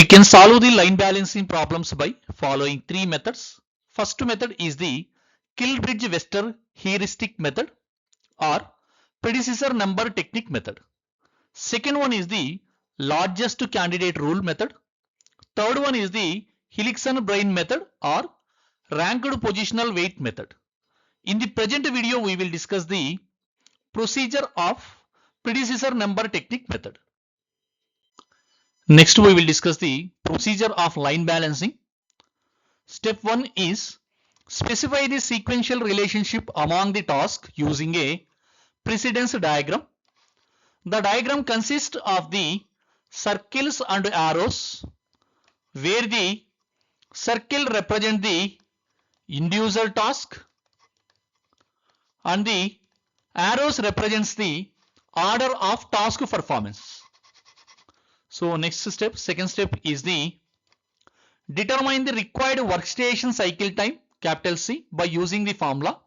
can solve the line balancing problems by following three methods. First method is the Kilbridge-Wester heuristic method or predecessor number technique method. Second one is the largest candidate rule method. Third one is the Helixson-Bryan method or ranked positional weight method. In the present video, we will discuss the procedure of predecessor number technique method. Next, we will discuss the procedure of line balancing. Step 1 is specify the sequential relationship among the tasks using a precedence diagram. The diagram consists of the circles and arrows, where the circle represents the individual task and the arrows represents the order of task performance. So next step, second step is the determine the required workstation cycle time, capital C, by using the formula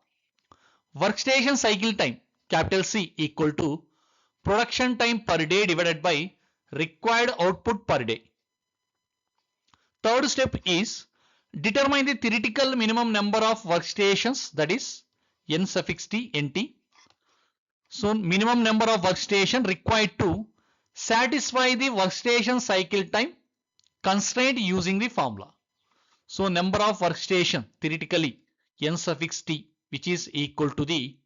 workstation cycle time, capital C, equal to production time per day divided by required output per day. Third step is determine the theoretical minimum number of workstations, that is n suffix t, nt. So minimum number of workstation required to satisfy the workstation cycle time constraint using the formula. So number of workstation theoretically n suffix t, which is equal to the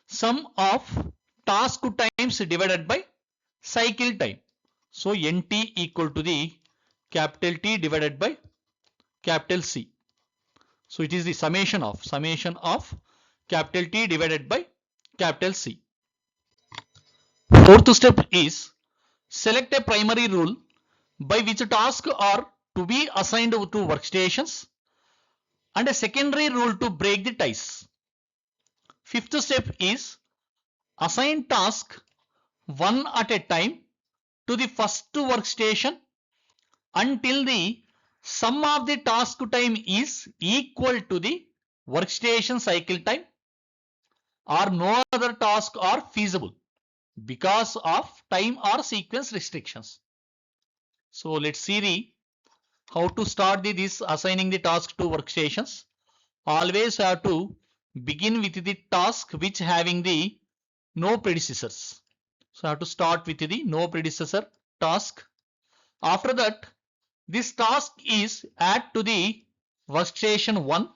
sum of task times divided by cycle time. So nt equal to the capital T divided by capital C. So it is the summation of capital T divided by capital C. Fourth step is select a primary rule by which tasks are to be assigned to workstations and a secondary rule to break the ties. Fifth step is assign task one at a time to the first workstation until the sum of the task time is equal to the workstation cycle time or no other tasks are feasible because of time or sequence restrictions. So let's see how to start this assigning the task to workstations. Always have to begin with the task which having the no predecessors. So I have to start with the no predecessor task. After that, this task is add to the workstation 1.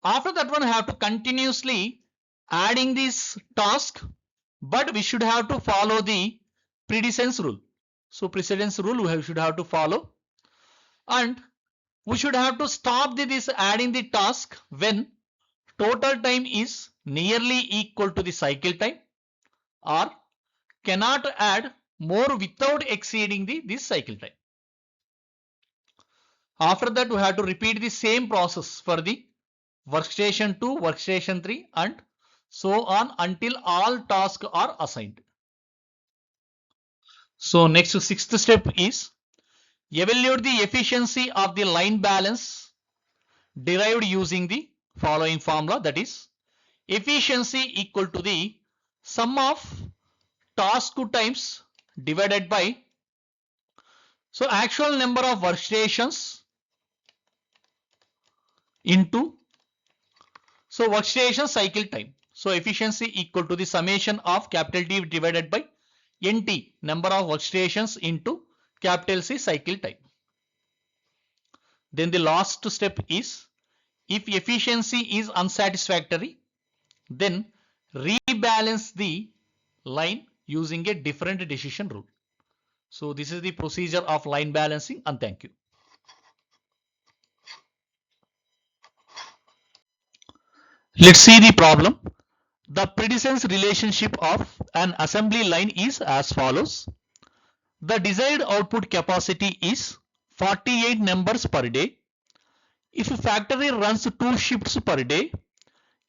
After that one, I have to continuously adding this task, but we should have to follow the precedence rule. So precedence rule we should have to follow, and we should have to stop this adding the task when total time is nearly equal to the cycle time or cannot add more without exceeding this cycle time. After that, we have to repeat the same process for the workstation 2, workstation 3 and so on until all tasks are assigned. So next, sixth step is evaluate the efficiency of the line balance derived using the following formula, that is efficiency equal to the sum of task times divided by so actual number of workstations into so workstation cycle time. So efficiency equal to the summation of capital T divided by nt, number of workstations, into capital C, cycle time. Then the last step is if efficiency is unsatisfactory, then rebalance the line using a different decision rule. So this is the procedure of line balancing, and thank you. Let's see the problem. The precedence relationship of an assembly line is as follows. The desired output capacity is 48 numbers per day. If a factory runs 2 shifts per day,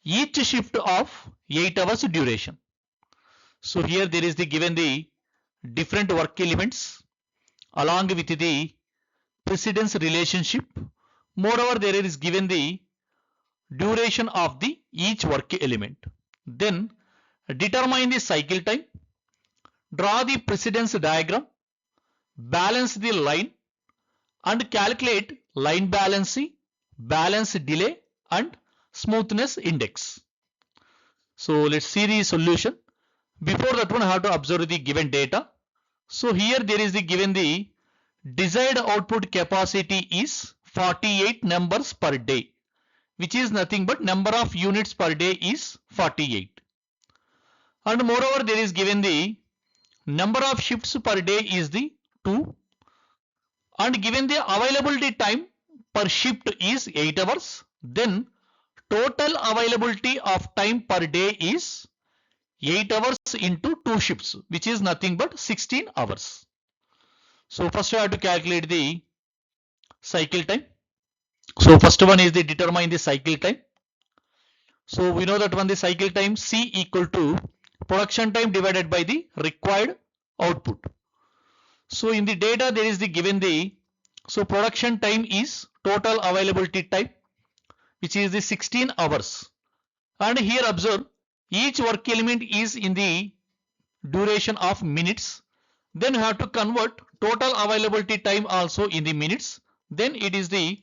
each shift of 8 hours duration. So here there is given the different work elements along with the precedence relationship. Moreover, there is given the duration of each work element. Then determine the cycle time, draw the precedence diagram, balance the line and calculate line balancing, balance delay and smoothness index. So let's see the solution. Before that one I have to observe the given data. So here there is the given the desired output capacity is 48 numbers per day, which is nothing but number of units per day is 48. And moreover there is given the number of shifts per day is the 2, and given the availability time per shift is 8 hours. Then total availability of time per day is 8 hours into 2 shifts, which is nothing but 16 hours. So first I have to calculate the cycle time. So first one is the determine the cycle time. So we know that one the cycle time C equal to production time divided by the required output. So in the data there is the given the, so production time is total availability time, which is the 16 hours. And here observe each work element is in the duration of minutes. Then you have to convert total availability time also in the minutes. Then it is the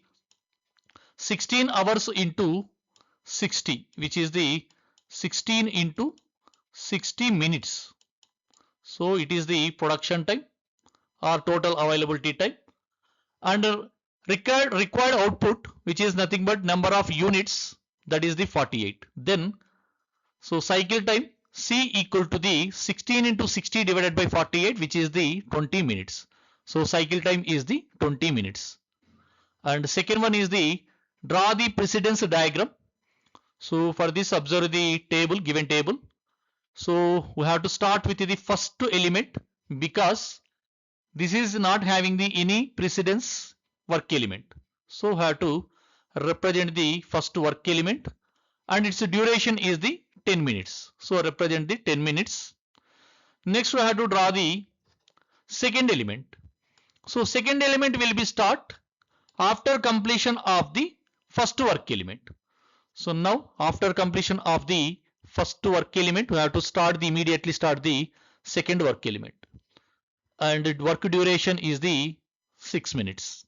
16 hours into 60, which is the 16 into 60 minutes. So it is the production time or total availability time. And required output, which is nothing but number of units, that is the 48. Then so cycle time C equal to the 16 into 60 divided by 48, which is the 20 minutes. So cycle time is the 20 minutes. And second one is the draw the precedence diagram. So for this observe the table, given table. So we have to start with the first element because this is not having the any precedence work element. So we have to represent the first work element and its duration is the 10 minutes. So represent the 10 minutes. Next we have to draw the second element. So second element will be start after completion of the first work element. So now after completion of the first work element we have to immediately start the second work element, and work duration is the 6 minutes.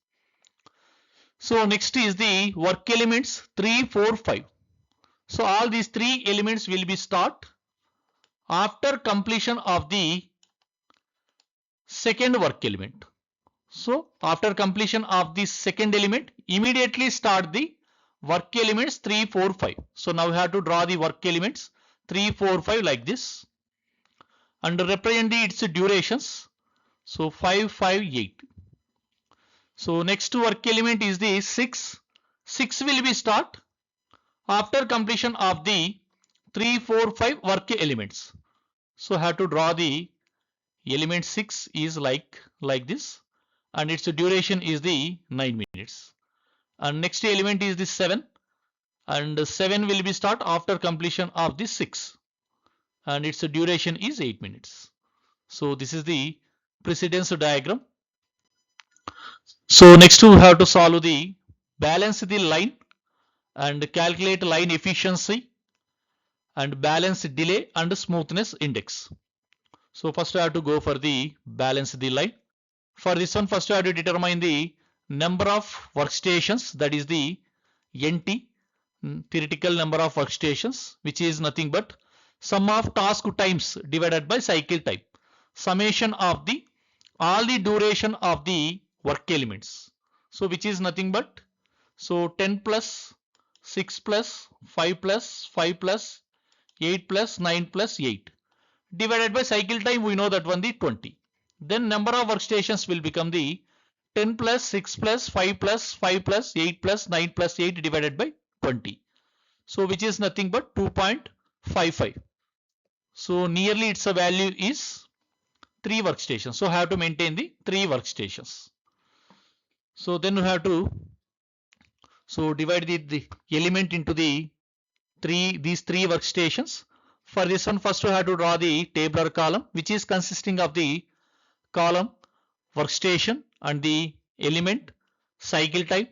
So next is the work elements 3, 4, 5. So all these 3 elements will be start after completion of the second work element. So after completion of the second element, immediately start the work elements 3, 4, 5. So now we have to draw the work elements 3, 4, 5 like this and represent its durations. So 5, 5, 8. So next work element is the 6. 6 will be start after completion of the 3, 4, 5 work elements. So have to draw the element 6 is like this, and its duration is the 9 minutes. And next element is the 7, and 7 will be start after completion of the 6, and its duration is 8 minutes. So this is the precedence diagram. So next we have to solve the balance the line and calculate line efficiency and balance delay and smoothness index. So first I have to go for the balance the line. For this one first I have to determine the number of workstations, that is the NT, theoretical number of workstations, which is nothing but sum of task times divided by cycle time, summation of the all the duration of the work elements. So which is nothing but, so 10 plus 6 plus 5 plus 5 plus 8 plus 9 plus 8 divided by cycle time, we know that one the 20. Then number of workstations will become the 10 plus 6 plus 5 plus 5 plus 8 plus 9 plus 8 divided by 20. So which is nothing but 2.55. So nearly its a value is 3 workstations. So I have to maintain the 3 workstations. So then we have to divide the element into these 3 workstations. For this one first we have to draw the tabular column, which is consisting of the column workstation and the element, cycle time,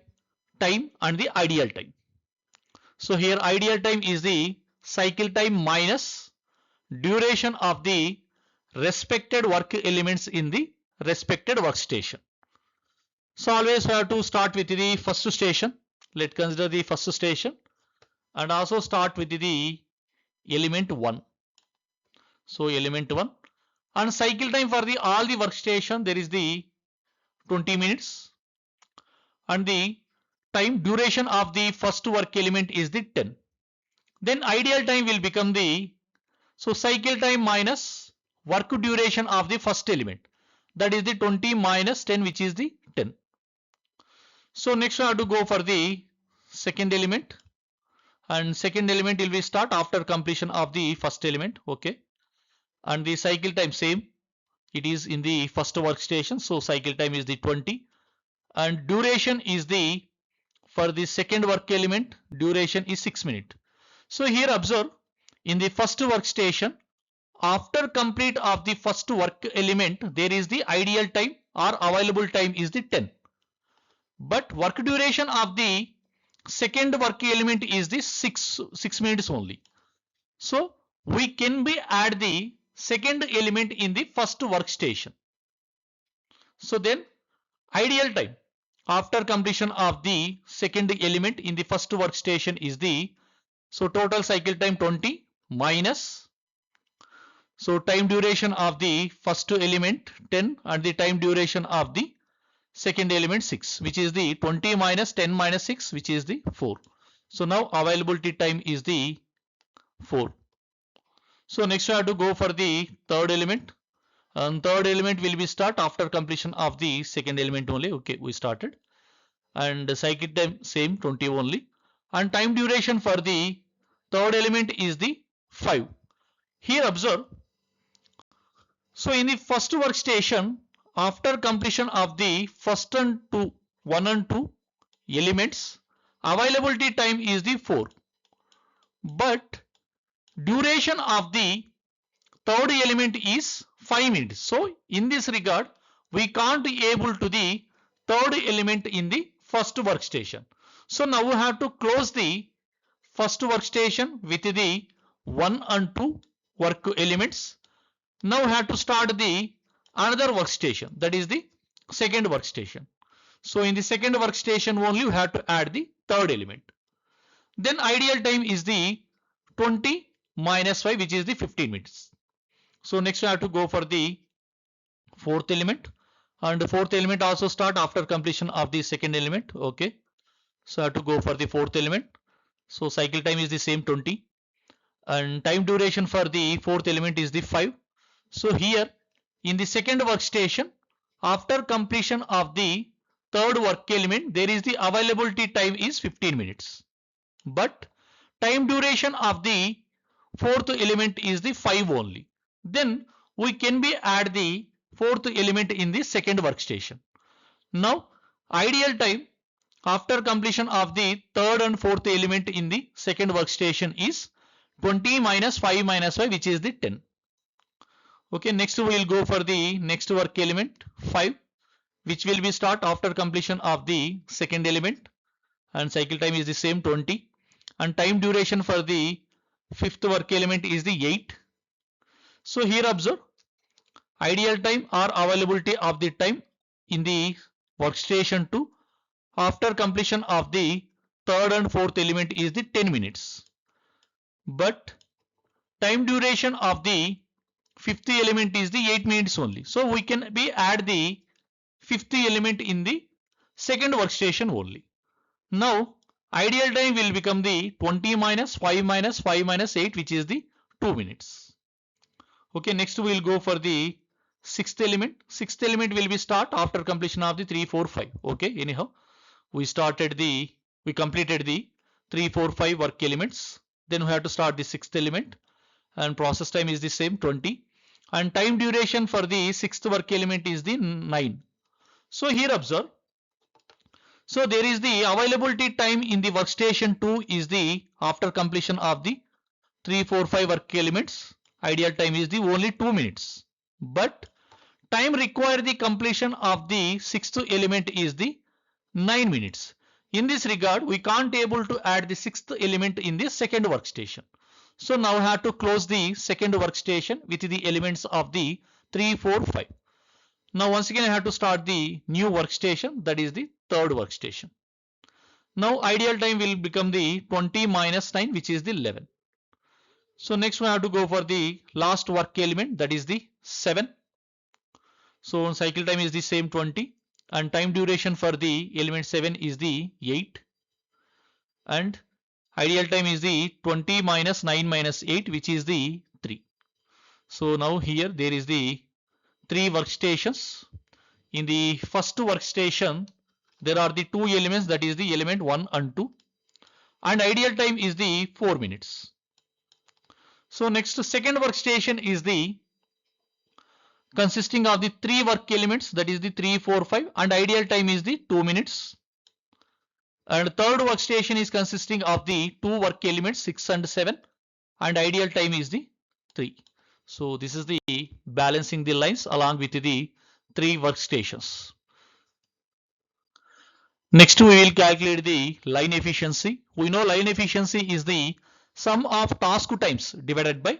time and the ideal time. So here ideal time is the cycle time minus duration of the respected work elements in the respected workstation. So always we have to start with the first station. Let's consider the first station and also start with the element 1. So element 1 and cycle time for the all the workstation there is the 20 minutes and the time duration of the first work element is the 10. Then ideal time will become the so cycle time minus work duration of the first element, that is the 20 minus 10, which is the 10. So next we have to go for the second element and second element will be start after completion of the first element. Okay, and the cycle time same, it is in the first workstation, so cycle time is the 20 and duration is the for the second work element duration is 6 minutes. So here observe in the first workstation after complete of the first work element there is the ideal time or available time is the 10, but work duration of the second work element is the 6 minutes only. So we can be add the second element in the first workstation. So then ideal time after completion of the second element in the first workstation is the so total cycle time 20 minus so time duration of the first element 10 and the time duration of the second element 6, which is the 20 minus 10 minus 6, which is the 4. So now availability time is the 4. So next we have to go for the third element and third element will be start after completion of the second element only. Okay, we started and the cycle time same 20 only and time duration for the third element is the 5. Here observe, so in the first workstation after completion of the first and 2 1 and 2 elements availability time is the 4, but duration of the third element is 5 minutes. So in this regard we can't able to the third element in the first workstation. So now we have to close the first workstation with the 1 and 2 work elements. Now we have to start the another workstation, that is the second workstation. So in the second workstation only we have to add the third element. Then ideal time is the 20 minus 5, which is the 15 minutes. So next we have to go for the fourth element and the fourth element also start after completion of the second element. Okay, so I have to go for the fourth element. So cycle time is the same 20 and time duration for the fourth element is the 5. So here in the second workstation after completion of the third work element there is the availability time is 15 minutes, but time duration of the fourth element is the 5 only. Then we can be add the fourth element in the second workstation. Now ideal time after completion of the third and fourth element in the second workstation is 20 minus 5 minus 5, which is the 10. Okay, next we will go for the next work element 5, which will be start after completion of the second element and cycle time is the same 20 and time duration for the fifth work element is the 8. So here observe ideal time or availability of the time in the workstation 2 after completion of the third and fourth element is the 10 minutes, but time duration of the fifth element is the 8 minutes only. So we can be add the fifth element in the second workstation only. Now ideal time will become the 20 minus 5 minus 5 minus 8, which is the 2 minutes. Okay, next we will go for the sixth element. Sixth element will be start after completion of the 3 4 5. Okay, anyhow we completed the 3 4 5 work elements. Then we have to start the sixth element and process time is the same 20 and time duration for the sixth work element is the 9. So here observe, so there is the availability time in the workstation 2 is the after completion of the 3 4 5 work elements ideal time is the only 2 minutes, but time required the completion of the sixth element is the 9 minutes. In this regard we can't able to add the sixth element in the second workstation. So now I have to close the second workstation with the elements of the 3 4 5. Now once again I have to start the new workstation, that is the third workstation. Now ideal time will become the 20 minus 9, which is the 11. So next we have to go for the last work element, that is the 7. So cycle time is the same 20 and time duration for the element 7 is the 8 and ideal time is the 20 minus 9 minus 8, which is the 3. So now here there is the 3 workstations. In the first workstation there are the 2 elements, that is the element 1 and 2, and ideal time is the 4 minutes. So next second workstation is the consisting of the 3 work elements, that is the 3, 4, 5, and ideal time is the 2 minutes. And third workstation is consisting of the 2 work elements 6 and 7, and ideal time is the 3. So this is the balancing the lines along with the 3 workstations. Next we will calculate the line efficiency. We know line efficiency is the sum of task times divided by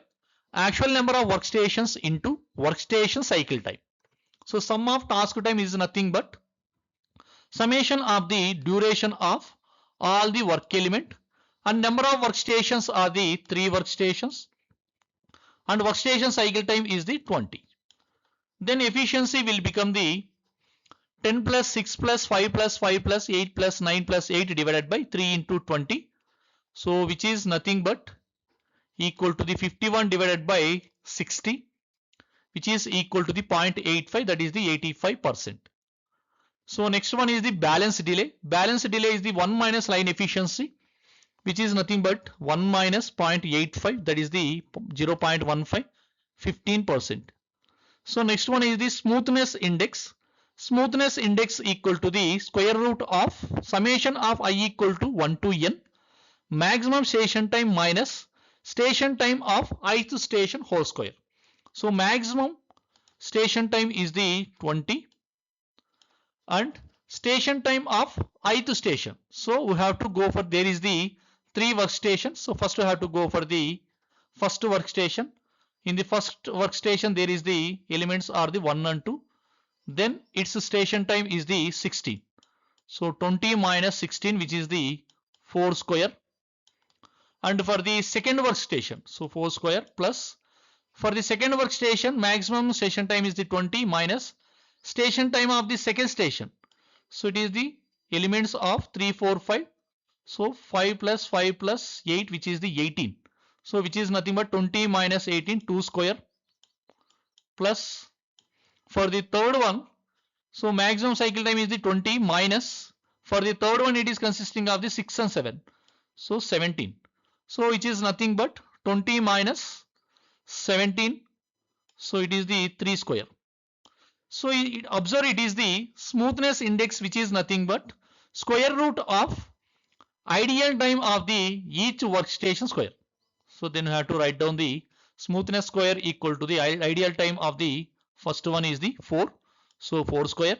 actual number of workstations into workstation cycle time. So sum of task time is nothing but summation of the duration of all the work element, and number of workstations are the 3 workstations, and workstation cycle time is the 20. Then efficiency will become the 10 plus 6 plus 5 plus 5 plus 8 plus 9 plus 8 divided by 3 into 20. So which is nothing but equal to the 51 divided by 60, which is equal to the 0.85, that is the 85%. So next one is the balance delay. Balance delay is the 1 minus line efficiency, which is nothing but 1 minus 0.85, that is the 0.15, 15%. So next one is the smoothness index. Smoothness index equal to the square root of summation of I equal to 1 to n maximum station time minus station time of ith station whole square. So maximum station time is the 20 and station time of ith station. So we have to go for, there is the 3 workstations. So first we have to go for the first workstation. In the first workstation there is the elements are the 1 and 2. Then its station time is the 16. So 20 minus 16, which is the 4 square. And for the second workstation, so 4 square plus, for the second workstation maximum station time is the 20 minus station time of the second station. So it is the elements of 3, 4, 5. So 5 plus 5 plus 8, which is the 18. So which is nothing but 20 minus 18, 2 square plus, for the third one, so maximum cycle time is the 20 minus, for the third one it is consisting of the 6 and 7. So 17. So which is nothing but 20 minus 17. So it is the 3 square. So observe, it is the smoothness index, which is nothing but square root of ideal time of the each workstation square. So then you have to write down the smoothness square equal to the ideal time of the first one is the 4. So 4 square.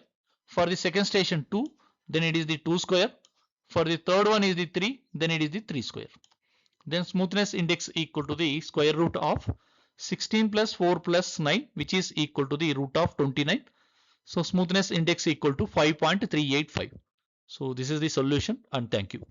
For the second station 2, then it is the 2 square. For the third one is the 3, then it is the 3 square. Then smoothness index equal to the square root of 16 plus 4 plus 9, which is equal to the root of 29. So smoothness index equal to 5.385. So this is the solution, and thank you.